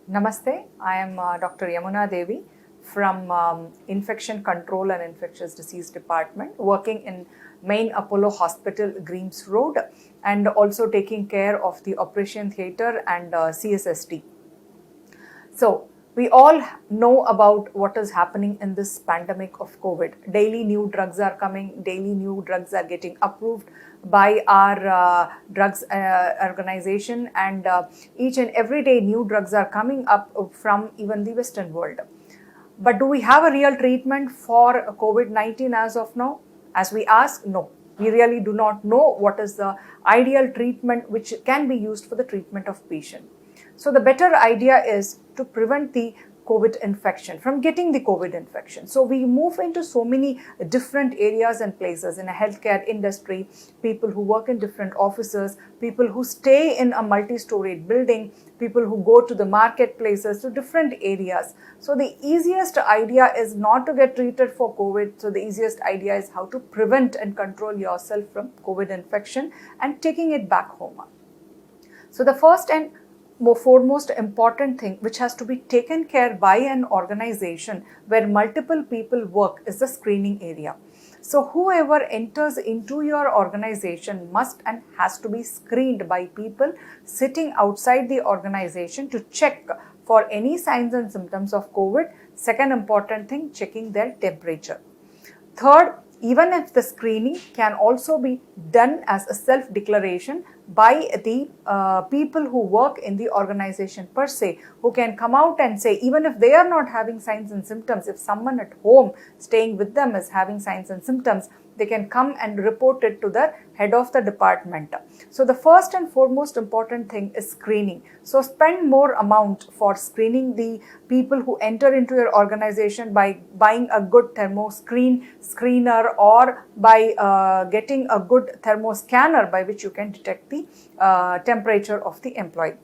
Namaste, I am Dr. Yamuna Devi from Infection Control and Infectious Disease Department, working in Main Apollo Hospital, Greaves Road, and also taking care of the Operation Theatre and CSST. So, we all know about what is happening in this pandemic of COVID. Daily new drugs are coming, daily new drugs are getting approved by our drugs organization, and each and every day new drugs are coming up from even the Western world. But do we have a real treatment for COVID-19 as of now? As we ask, no. We really do not know what is the ideal treatment which can be used for the treatment of patient. So the better idea is to prevent the COVID infection, from getting the COVID infection. So we move into so many different areas and places in a healthcare industry, people who work in different offices, people who stay in a multi-storied building, people who go to the marketplaces, to different areas. So the easiest idea is not to get treated for COVID. So the easiest idea is how to prevent and control yourself from COVID infection and taking it back home. So the first and foremost important thing which has to be taken care by an organization where multiple people work is the screening area. So whoever enters into your organization must and has to be screened by people sitting outside the organization to check for any signs and symptoms of COVID. Second important thing, checking their temperature. Third, even if the screening can also be done as a self-declaration by the people who work in the organization per se, who can come out and say, even if they are not having signs and symptoms, if someone at home staying with them is having signs and symptoms, they can come and report it to the head of the department. So the first and foremost important thing is screening. So spend more amount for screening the people who enter into your organization by buying a good thermo screener, or by getting a good thermo scanner by which you can detect the temperature of the employee.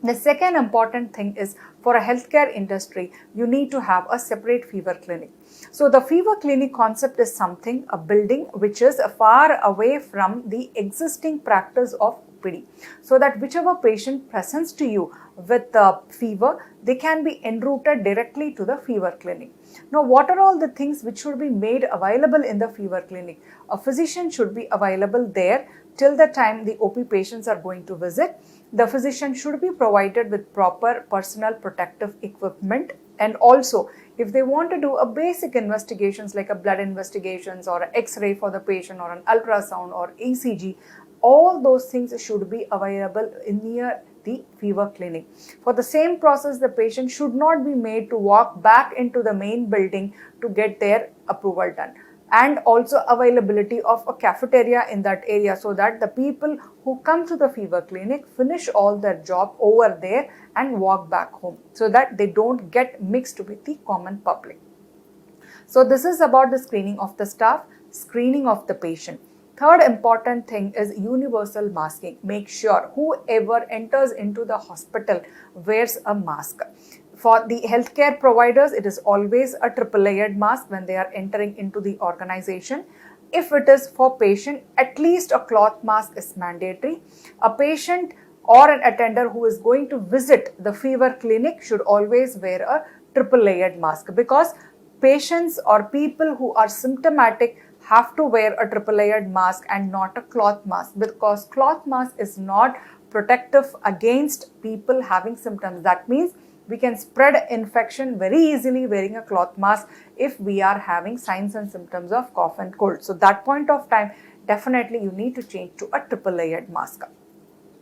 The second important thing is, for a healthcare industry, you need to have a separate fever clinic. So the fever clinic concept is something, a building which is far away from the existing practice of OPD, so that whichever patient presents to you with fever, they can be enrouted directly to the fever clinic. Now, what are all the things which should be made available in the fever clinic? A physician should be available there till the time the OP patients are going to visit. The physician should be provided with proper personal protective equipment, and also if they want to do a basic investigations like a blood investigations or an X-ray for the patient or an ultrasound or ECG, all those things should be available near the fever clinic. For the same process, the patient should not be made to walk back into the main building to get their approval done. And also availability of a cafeteria in that area, so that the people who come to the fever clinic finish all their job over there and walk back home, so that they don't get mixed with the common public. So this is about the screening of the staff, screening of the patient. Third important thing is universal masking. Make sure whoever enters into the hospital wears a mask. For the healthcare providers, it is always a triple layered mask when they are entering into the organization. If it is for patient, at least a cloth mask is mandatory. A patient or an attender who is going to visit the fever clinic should always wear a triple layered mask, because patients or people who are symptomatic have to wear a triple layered mask and not a cloth mask, because cloth mask is not protective against people having symptoms. That means we can spread infection very easily wearing a cloth mask if we are having signs and symptoms of cough and cold. So that point of time, definitely you need to change to a triple layered mask.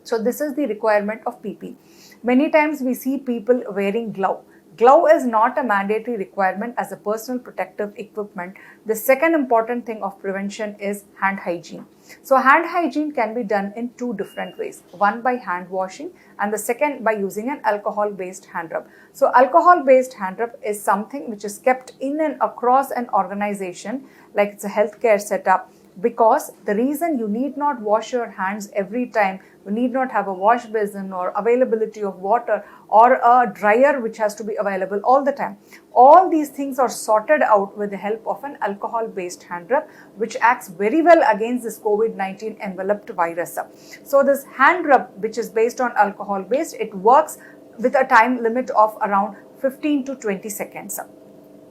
So this is the requirement of PP. Many times we see people wearing glove. Glove is not a mandatory requirement as a personal protective equipment. The second important thing of prevention is hand hygiene. So hand hygiene can be done in two different ways. One by hand washing, and the second by using an alcohol-based hand rub. So alcohol-based hand rub is something which is kept in and across an organization, like it's a healthcare setup, because the reason you need not wash your hands every time, you need not have a wash basin or availability of water or a dryer which has to be available all the time. All these things are sorted out with the help of an alcohol-based hand rub, which acts very well against this COVID-19 enveloped virus. So this hand rub, which is based on alcohol-based, it works with a time limit of around 15 to 20 seconds.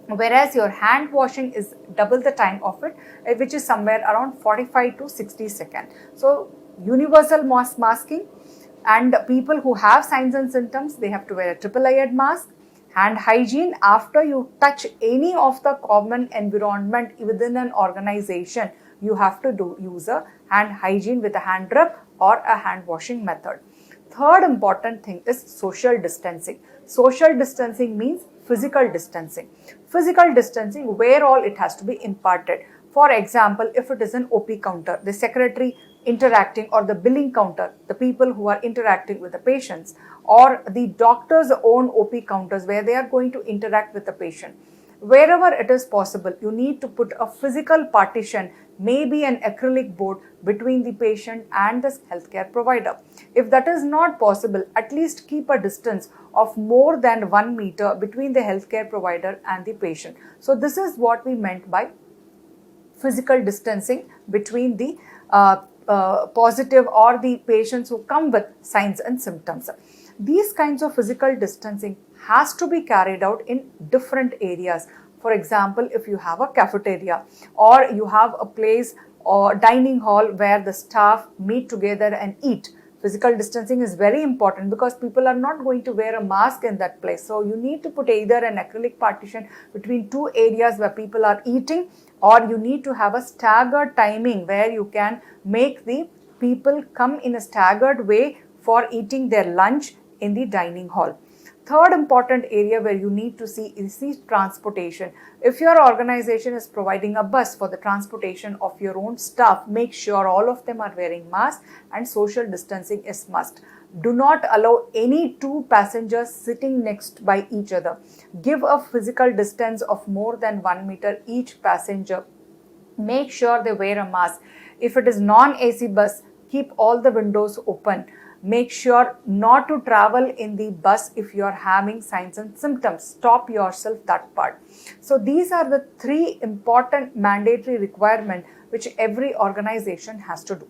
Whereas your hand washing is double the time of it, which is somewhere around 45 to 60 seconds. So universal masking, and people who have signs and symptoms, they have to wear a triple layered mask. Hand hygiene, after you touch any of the common environment within an organization, you have to use a hand hygiene with a hand rub or a hand washing method. Third important thing is social distancing. Social distancing means physical distancing. Physical distancing, where all it has to be imparted. For example, if it is an OP counter, the secretary interacting, or the billing counter, the people who are interacting with the patients, or the doctor's own OP counters where they are going to interact with the patient. Wherever it is possible, you need to put a physical partition, maybe an acrylic board between the patient and the healthcare provider. If that is not possible, at least keep a distance of more than 1 meter between the healthcare provider and the patient. So this is what we meant by physical distancing between the positive or the patients who come with signs and symptoms. These kinds of physical distancing has to be carried out in different areas. For example, if you have a cafeteria, or you have a place or dining hall where the staff meet together and eat, physical distancing is very important because people are not going to wear a mask in that place. So you need to put either an acrylic partition between two areas where people are eating, or you need to have a staggered timing where you can make the people come in a staggered way for eating their lunch in the dining hall. Third important area where you need to see is the transportation. If your organization is providing a bus for the transportation of your own staff, make sure all of them are wearing masks, and social distancing is must. Do not allow any two passengers sitting next by each other. Give a physical distance of more than 1 meter each passenger. Make sure they wear a mask. If it is non-AC bus, keep all the windows open. Make sure not to travel in the bus if you are having signs and symptoms. Stop yourself that part. So these are the 3 important mandatory requirements which every organization has to do.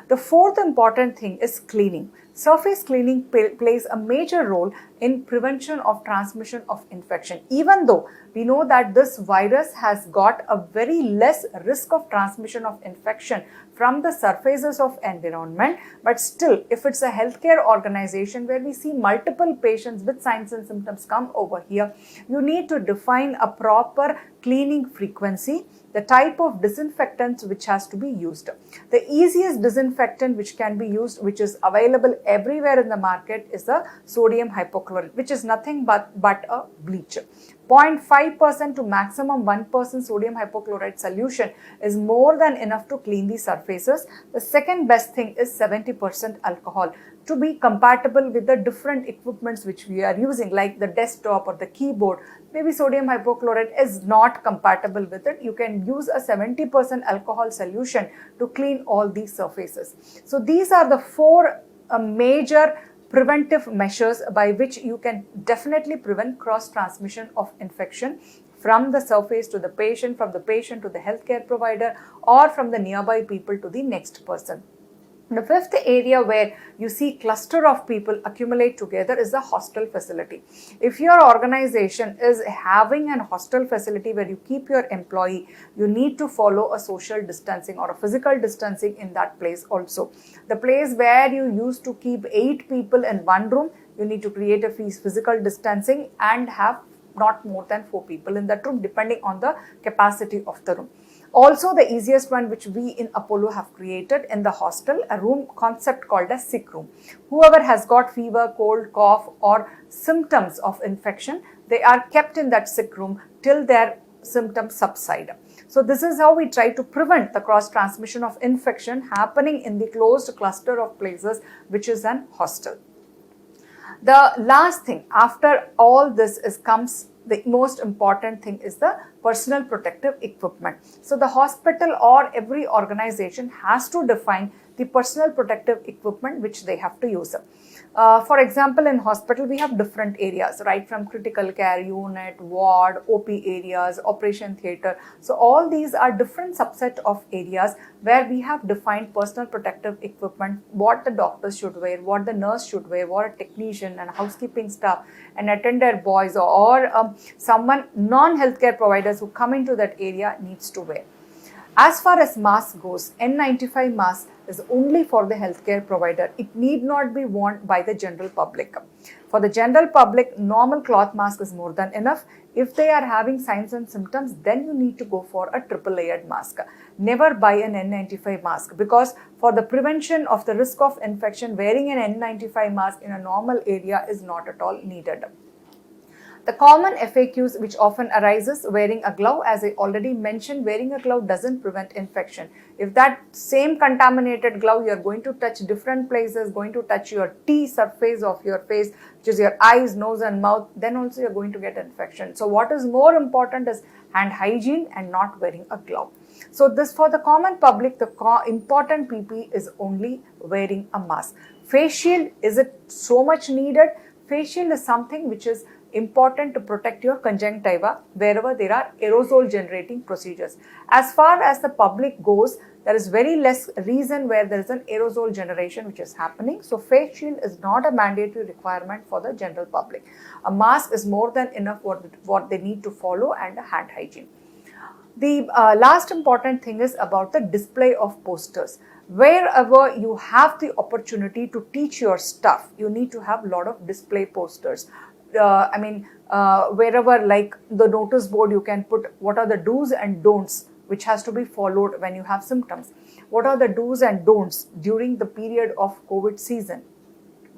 The fourth important thing is cleaning. Surface cleaning plays a major role in prevention of transmission of infection. Even though we know that this virus has got a very less risk of transmission of infection from the surfaces of environment, but still, if it's a healthcare organization where we see multiple patients with signs and symptoms come over here, you need to define a proper cleaning frequency, the type of disinfectants which has to be used. The easiest disinfectant which can be used, which is available everywhere in the market, is the sodium hypochlorite, which is nothing but a bleach. 0.5% to maximum 1% sodium hypochlorite solution is more than enough to clean the surfaces. The second best thing is 70% alcohol, to be compatible with the different equipments which we are using, like the desktop or the keyboard. Maybe sodium hypochlorite is not compatible with it. You can use a 70% alcohol solution to clean all these surfaces. So these are the 4 major preventive measures by which you can definitely prevent cross transmission of infection from the surface to the patient, from the patient to the healthcare provider, or from the nearby people to the next person. The fifth area where you see cluster of people accumulate together is the hostel facility. If your organization is having an hostel facility where you keep your employee, you need to follow a social distancing or a physical distancing in that place also. The place where you used to keep 8 people in one room, you need to create a physical distancing and have not more than 4 people in that room, depending on the capacity of the room. Also, the easiest one which we in Apollo have created in the hostel, a room concept called a sick room. Whoever has got fever, cold, cough or symptoms of infection, they are kept in that sick room till their symptoms subside. So this is how we try to prevent the cross transmission of infection happening in the closed cluster of places, which is an hostel. The last thing after all this comes, the most important thing is the personal protective equipment. So the hospital or every organization has to define the personal protective equipment which they have to use. For example, in hospital, we have different areas, right from critical care unit, ward, OP areas, operation theatre. So all these are different subset of areas where we have defined personal protective equipment, what the doctors should wear, what the nurse should wear, what a technician and housekeeping staff and attendant boys or someone non-healthcare providers who come into that area needs to wear. As far as mask goes, N95 mask is only for the healthcare provider. It need not be worn by the general public. For the general public, normal cloth mask is more than enough. If they are having signs and symptoms, then you need to go for a triple layered mask. Never buy an N95 mask, because for the prevention of the risk of infection, wearing an N95 mask in a normal area is not at all needed. The common FAQs which often arises: wearing a glove. As I already mentioned, wearing a glove doesn't prevent infection. If that same contaminated glove, you are going to touch different places, going to touch your T surface of your face, which is your eyes, nose and mouth, then also you are going to get infection. So what is more important is hand hygiene and not wearing a glove. So this, for the common public, the important PP is only wearing a mask. Face shield, is it so much needed? Face shield is something which is important to protect your conjunctiva wherever there are aerosol generating procedures. As far as the public goes, there is very less reason where there is an aerosol generation which is happening. So face shield is not a mandatory requirement for the general public. A mask is more than enough what they need to follow, and a hand hygiene. The last important thing is about the display of posters. Wherever you have the opportunity to teach your stuff, you need to have a lot of display posters. Wherever, like the notice board, you can put what are the do's and don'ts which has to be followed when you have symptoms. What are the do's and don'ts during the period of COVID season?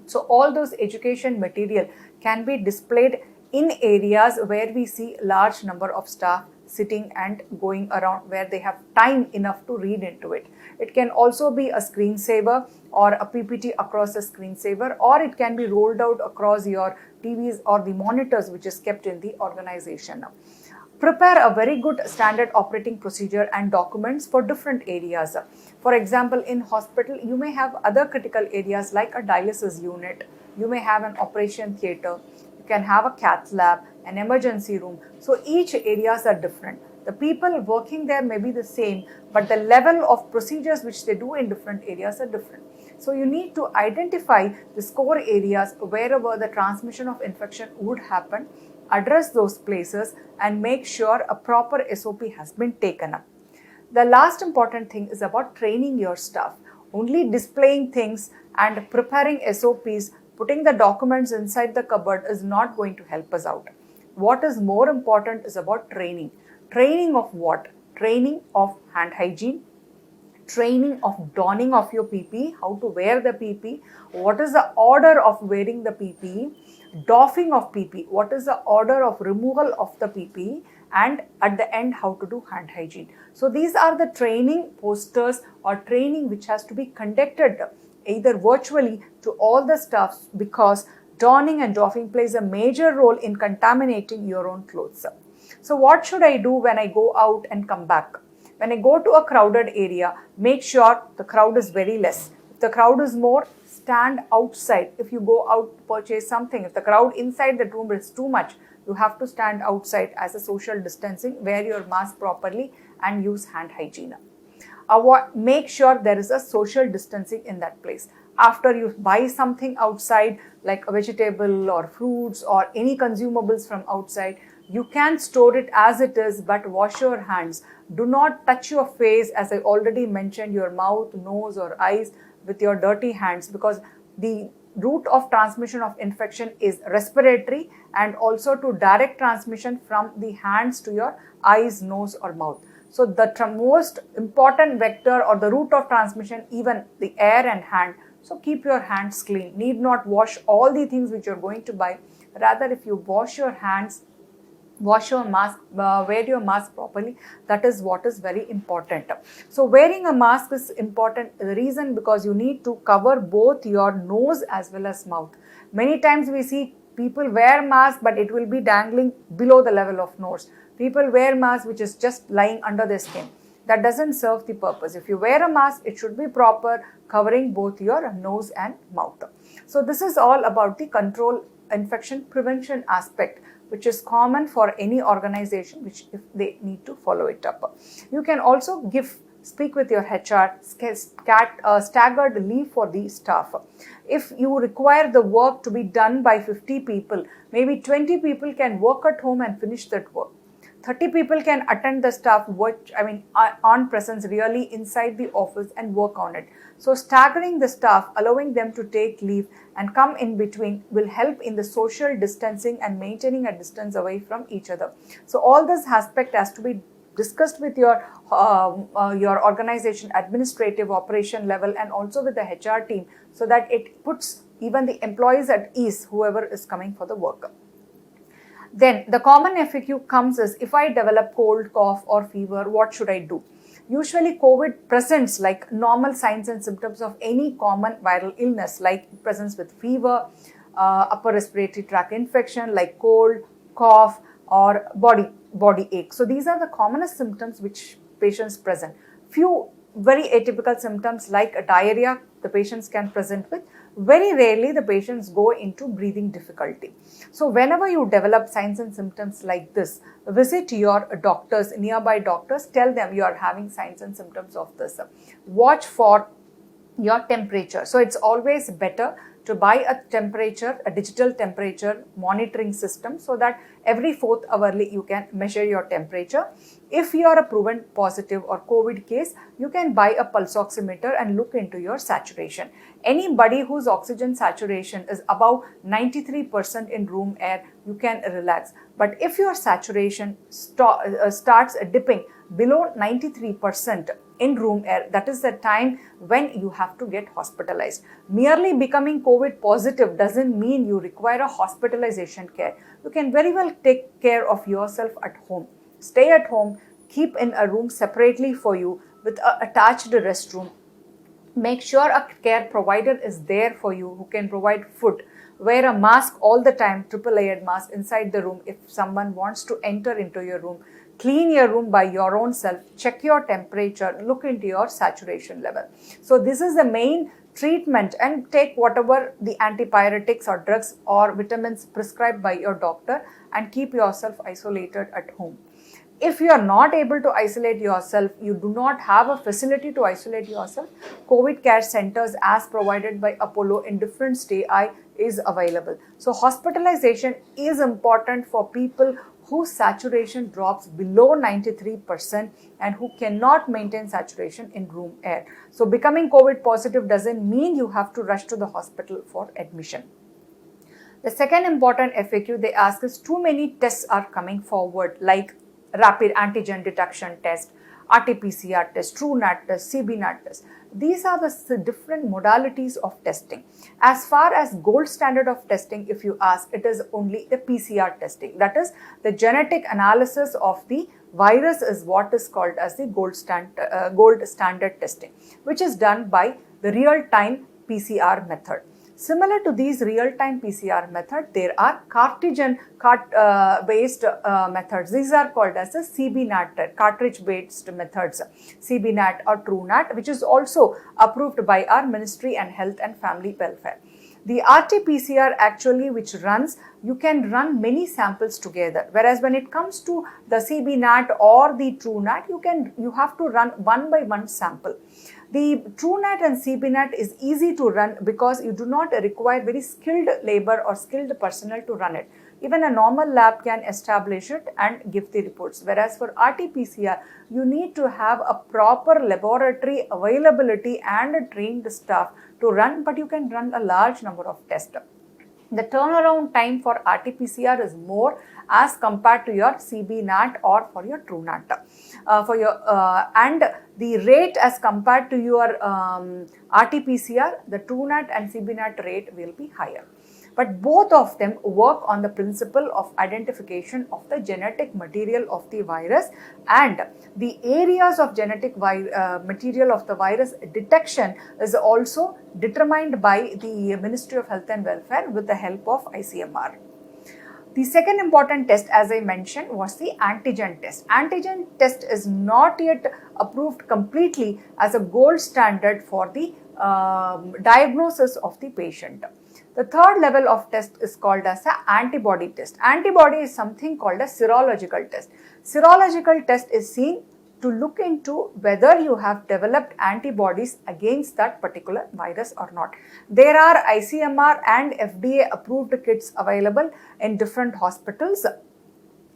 So all those education material can be displayed in areas where we see large number of staff sitting and going around, where they have time enough to read into it. It can also be a screensaver or a PPT across a screensaver, or it can be rolled out across your TVs or the monitors which is kept in the organization. Prepare a very good standard operating procedure and documents for different areas. For example, in hospital, you may have other critical areas like a dialysis unit, you may have an operation theatre, you can have a cath lab, an emergency room. So each areas are different. The people working there may be the same, but the level of procedures which they do in different areas are different. So you need to identify the core areas wherever the transmission of infection would happen, address those places and make sure a proper SOP has been taken up. The last important thing is about training your staff. Only displaying things and preparing SOPs, putting the documents inside the cupboard is not going to help us out. What is more important is about training. Training of what? Training of hand hygiene, training of donning of your PPE, how to wear the PPE, what is the order of wearing the PPE, doffing of PPE, what is the order of removal of the PPE, and at the end how to do hand hygiene. So these are the training posters or training which has to be conducted either virtually to all the staffs, because donning and doffing plays a major role in contaminating your own clothes. So what should I do when I go out and come back? When I go to a crowded area, make sure the crowd is very less. If the crowd is more, stand outside. If you go out to purchase something, if the crowd inside the room is too much, you have to stand outside as a social distancing, wear your mask properly and use hand hygiene. Make sure there is a social distancing in that place. After you buy something outside, like a vegetable or fruits or any consumables from outside, you can store it as it is, but wash your hands. Do not touch your face, as I already mentioned, your mouth, nose or eyes with your dirty hands, because the route of transmission of infection is respiratory and also to direct transmission from the hands to your eyes, nose or mouth. So the most important vector or the route of transmission, even the air and hand. So keep your hands clean. Need not wash all the things which you're going to buy. Rather, if you wash your hands, wash your mask, wear your mask properly. That is what is very important. So wearing a mask is important. The reason, because you need to cover both your nose as well as mouth. Many times we see people wear mask, but it will be dangling below the level of nose. People wear mask which is just lying under their skin. that doesn't serve the purpose. If you wear a mask, it should be proper, covering both your nose and mouth. So this is all about the control infection prevention aspect, which is common for any organization which if they need to follow it up. You can also speak with your HR, staggered leave for the staff. If you require the work to be done by 50 people, maybe 20 people can work at home and finish that work. 30 people can attend the staff on presence really inside the office and work on it. So staggering the staff, allowing them to take leave and come in between will help in the social distancing and maintaining a distance away from each other. So all this aspect has to be discussed with your organization administrative operation level and also with the HR team, so that it puts even the employees at ease, whoever is coming for the work. Then the common FAQ comes is, if I develop cold, cough or fever, what should I do? Usually COVID presents like normal signs and symptoms of any common viral illness, like presence with fever, upper respiratory tract infection like cold, cough or body ache. So these are the commonest symptoms which patients present. Few very atypical symptoms like diarrhea the patients can present with. Very rarely the patients go into breathing difficulty. So whenever you develop signs and symptoms like this, visit your doctors, nearby doctors, tell them you are having signs and symptoms of this. Watch for your temperature. So it's always better to buy a digital temperature monitoring system, so that every 4th hourly you can measure your temperature. If you are a proven positive or COVID case, you can buy a pulse oximeter and look into your saturation. Anybody whose oxygen saturation is above 93% in room air, you can relax. But if your saturation starts dipping below 93% in room air, that is the time when you have to get hospitalized. Merely becoming COVID positive doesn't mean you require a hospitalization care. You can very well take care of yourself at home. Stay at home, keep in a room separately for you with an attached restroom. Make sure a care provider is there for you who can provide food. Wear a mask all the time, triple layered mask inside the room if someone wants to enter into your room. Clean your room by your own self, check your temperature, look into your saturation level. So this is the main treatment, and take whatever the antipyretics or drugs or vitamins prescribed by your doctor and keep yourself isolated at home. If you are not able to isolate yourself, you do not have a facility to isolate yourself, COVID care centers as provided by Apollo in different states is available. So hospitalization is important for people whose saturation drops below 93% and who cannot maintain saturation in room air. So becoming COVID positive doesn't mean you have to rush to the hospital for admission. The second important FAQ they ask is, too many tests are coming forward, like rapid antigen detection test, RT-PCR test, TrueNAT test, CBNAT test. These are the different modalities of testing. As far as gold standard of testing, if you ask, it is only the PCR testing. That is, the genetic analysis of the virus is what is called as the gold standard testing, which is done by the real-time PCR method. Similar to these real-time PCR method, there are cartridge-based methods. These are called as the CBNAT, cartridge-based methods, CBNAT or TrueNAT, which is also approved by our Ministry and Health and Family Welfare. The RT-PCR actually, which runs, you can run many samples together. Whereas when it comes to the CBNAT or the TrueNAT, you have to run one by one sample. The TrueNAT and CBNAT is easy to run because you do not require very skilled labor or skilled personnel to run it. Even a normal lab can establish it and give the reports. Whereas for RT-PCR, you need to have a proper laboratory availability and trained staff to run, but you can run a large number of tests. The turnaround time for RT-PCR is more as compared to your CBNAT or for your TrueNAT. And the rate as compared to your RT-PCR, the TrueNAT and CBNAT rate will be higher. But both of them work on the principle of identification of the genetic material of the virus, and the areas of genetic material of the virus detection is also determined by the Ministry of Health and Welfare with the help of ICMR. The second important test, as I mentioned, was the antigen test. Antigen test is not yet approved completely as a gold standard for the diagnosis of the patient. The third level of test is called as an antibody test. Antibody is something called a serological test. Serological test is seen to look into whether you have developed antibodies against that particular virus or not. There are ICMR and FDA approved kits available in different hospitals,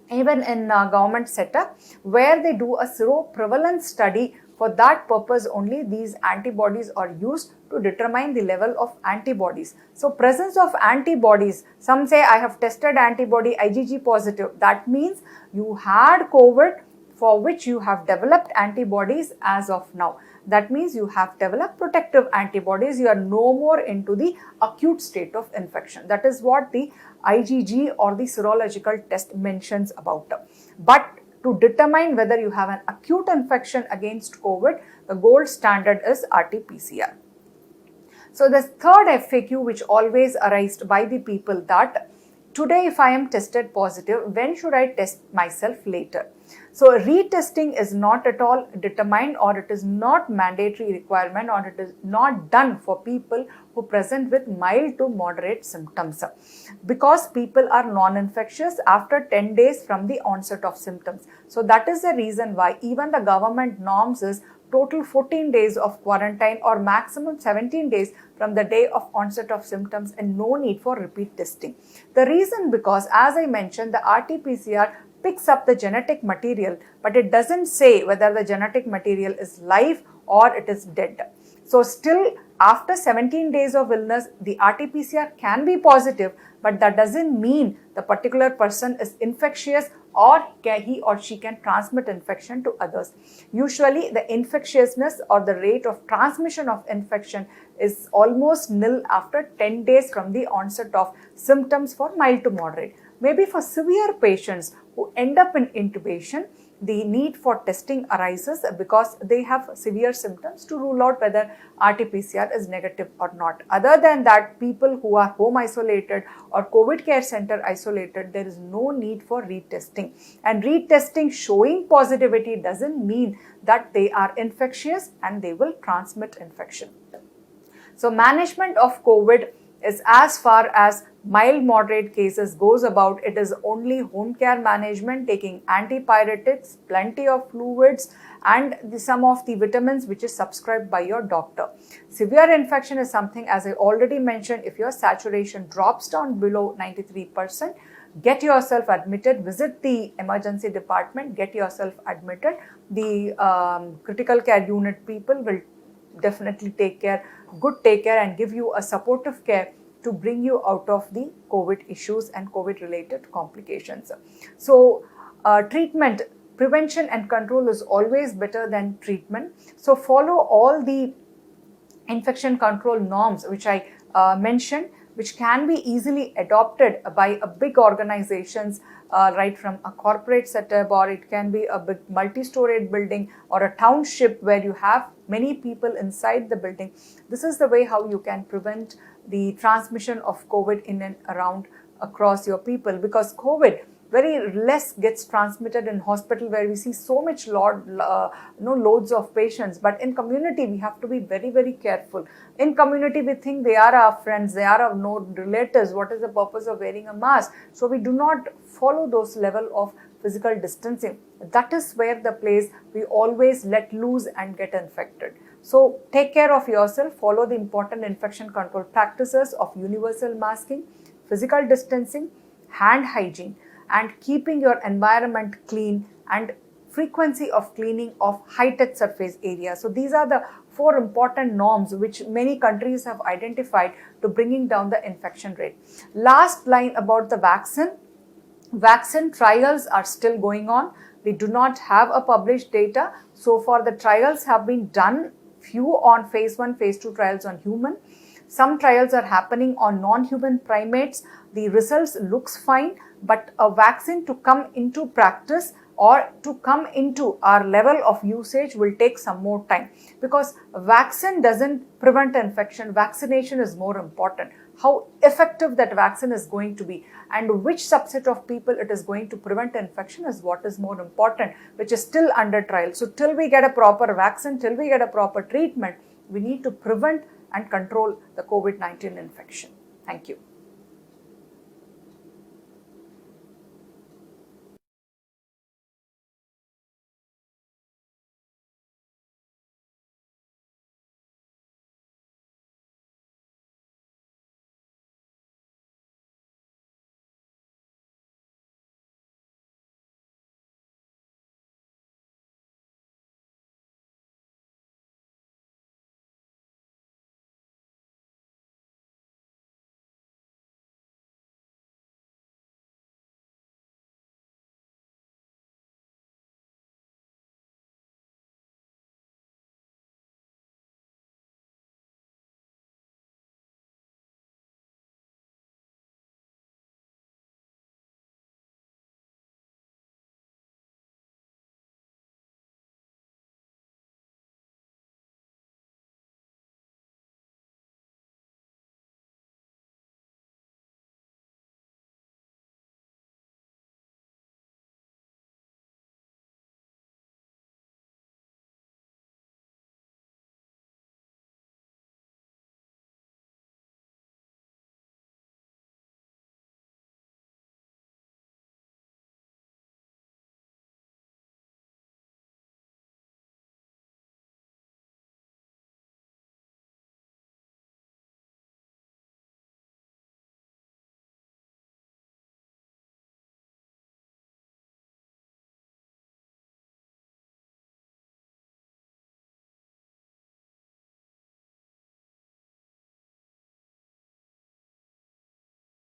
even in government setup, where they do a seroprevalence study. For that purpose only these antibodies are used to determine the level of antibodies. So presence of antibodies, some say I have tested antibody IgG positive, that means you had COVID for which you have developed antibodies as of now. That means you have developed protective antibodies, you are no more into the acute state of infection. That is what the IgG or the serological test mentions about. But to determine whether you have an acute infection against COVID, the gold standard is RT-PCR. So the third FAQ which always arises by the people that today if I am tested positive, when should I test myself later? So retesting is not at all determined, or it is not mandatory requirement, or it is not done for people who present with mild to moderate symptoms, because people are non-infectious after 10 days from the onset of symptoms. So that is the reason why even the government norms is total 14 days of quarantine or maximum 17 days from the day of onset of symptoms, and no need for repeat testing. The reason, because as I mentioned, the RT-PCR picks up the genetic material, but it doesn't say whether the genetic material is live or it is dead. So still after 17 days of illness, the RT-PCR can be positive, but that doesn't mean the particular person is infectious or he or she can transmit infection to others. Usually the infectiousness or the rate of transmission of infection is almost nil after 10 days from the onset of symptoms for mild to moderate. Maybe for severe patients who end up in intubation, the need for testing arises because they have severe symptoms to rule out whether RT-PCR is negative or not. Other than that, people who are home isolated or COVID care center isolated, there is no need for retesting. And retesting showing positivity doesn't mean that they are infectious and they will transmit infection. So management of COVID is, as far as mild moderate cases goes about, it is only home care management, taking antipyretics, plenty of fluids, and some of the vitamins which is subscribed by your doctor. Severe infection is something, as I already mentioned, if your saturation drops down below 93%, get yourself admitted, visit the emergency department, get yourself admitted. The critical care unit people will definitely take care and give you a supportive care to bring you out of the COVID issues and COVID related complications. So treatment, prevention and control is always better than treatment. So follow all the infection control norms which I mentioned, which can be easily adopted by a big organizations, right from a corporate setup, or it can be a big multi-storied building or a township where you have many people inside the building. This is the way how you can prevent the transmission of COVID in and around across your people, because COVID very less gets transmitted in hospital where we see so much loads of patients, but in community we have to be very, very careful. In community we think they are our friends, they are our known relatives, what is the purpose of wearing a mask? So we do not follow those level of physical distancing. That is where the place we always let loose and get infected. So take care of yourself, follow the important infection control practices of universal masking, physical distancing, hand hygiene, and keeping your environment clean, and frequency of cleaning of high-touch surface areas. So these are the 4 important norms which many countries have identified to bringing down the infection rate. Last line about the vaccine. Vaccine trials are still going on. We do not have a published data. So far the trials have been done, few on phase 1, phase 2 trials on human. Some trials are happening on non-human primates. The results looks fine, but a vaccine to come into practice or to come into our level of usage will take some more time, because vaccine doesn't prevent infection. Vaccination is more important. How effective that vaccine is going to be and which subset of people it is going to prevent infection is what is more important, which is still under trial. So till we get a proper vaccine, till we get a proper treatment, we need to prevent and control the COVID-19 infection. Thank you.